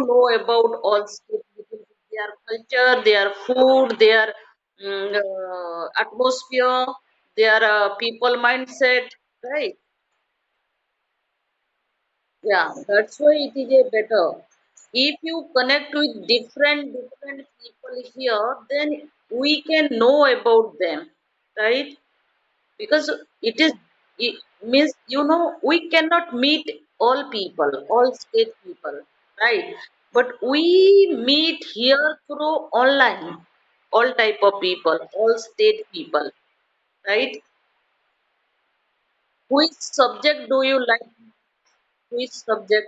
know about all states, their culture, their food, their atmosphere, their people mindset, right? Yeah, that's why it is a better. If you connect with different people here, then we can know about them, right? Because it means we cannot meet all people, all state people, right? But we meet here through online, all type of people, all state people, right? Which subject do you like? Which subject?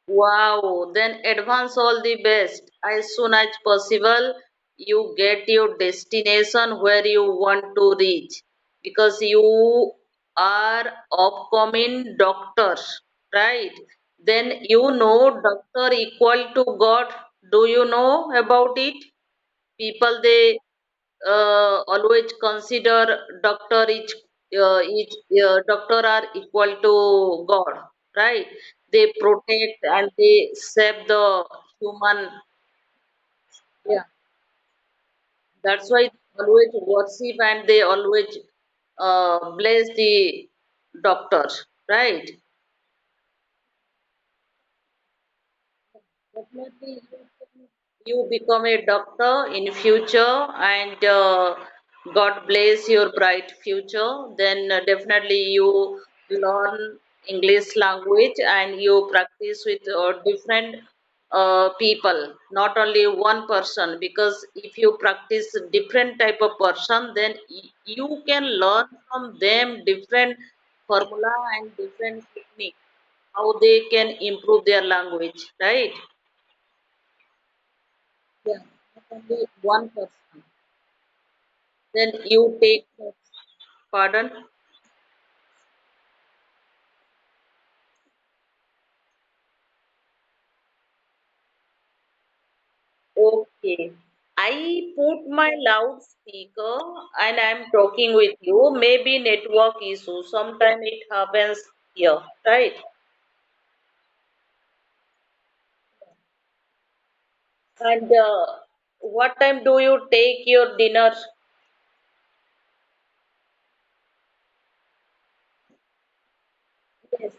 Wow, then advance all the best. As soon as possible, you get your destination where you want to reach because you are upcoming doctor, right? Then doctor equal to God. Do you know about it? People they always consider doctor each doctor are equal to God, right? They protect and they save the human. Yeah, that's why they always worship and they always bless the doctors, right? Definitely, you become a doctor in future, and God bless your bright future. Then definitely you learn English language and you practice with different people, not only one person. Because if you practice different type of person, then you can learn from them different formula and different technique how they can improve their language, right? Yeah, not only one person. Then you take pardon. Okay. I put my loudspeaker and I'm talking with you. Maybe network issue. Sometimes it happens here, right? And what time do you take your dinner? Yes.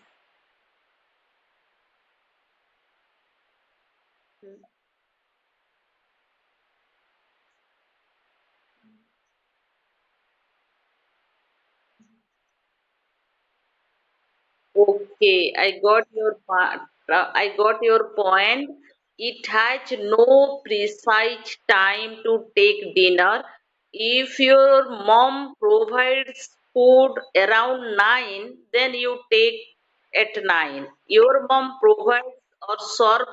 Okay, I got your point. It has no precise time to take dinner. If your mom provides food around 9, then you take at 9. Your mom provides or serve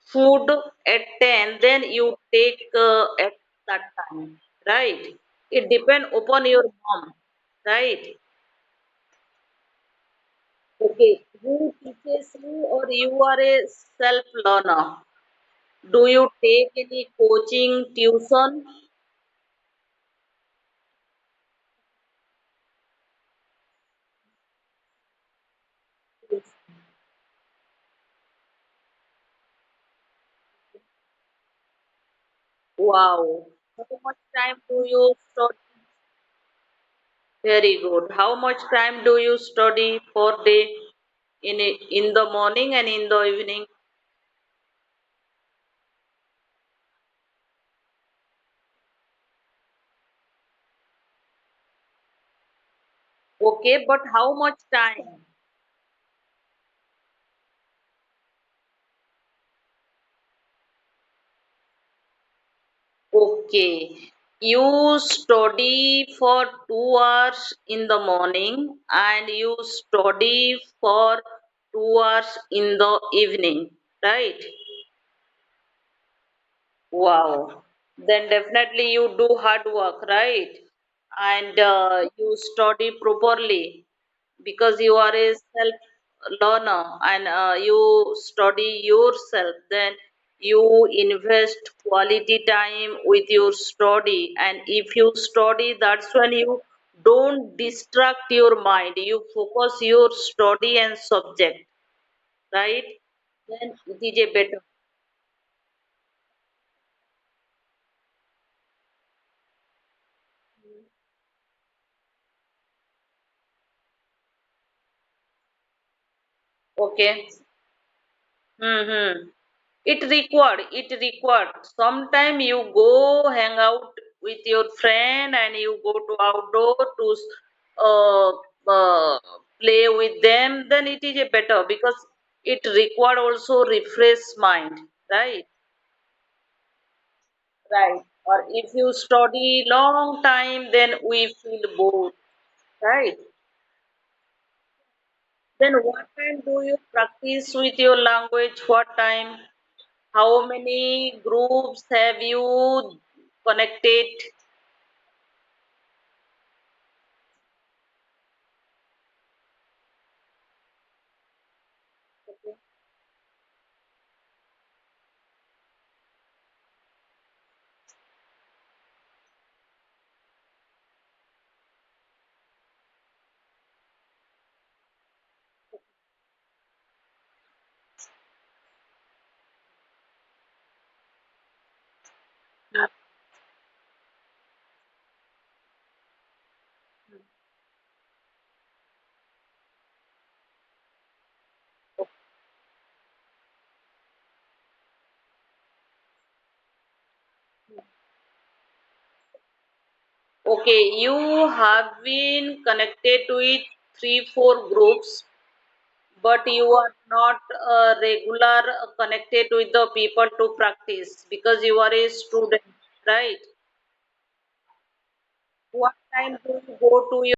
food at 10, then you take at that time, right? It depends upon your mom, right? Okay, who teaches you or you are a self-learner? Do you take any coaching, tuition? Wow. How much time do you study? Very good. How much time do you study per day in the morning and in the evening? Okay, but how much time? Okay, you study for 2 hours in the morning and you study for 2 hours in the evening, right? Wow. Then definitely you do hard work, right? And you study properly because you are a self. learner and you study yourself, then you invest quality time with your study. And if you study, that's when you don't distract your mind, you focus your study and subject, right? Then it is a better. Okay. Mm-hmm. It required. Sometime you go hang out with your friend and you go to outdoor to uh, uh, play with them. Then it is a better because it required also refresh mind, right? Right. Or if you study long time, then we feel bored, right? Then what time do you practice with your language? What time? How many groups have you connected? Okay, you have been connected with three, four groups, but you are not regular connected with the people to practice because you are a student, right? What time do you go to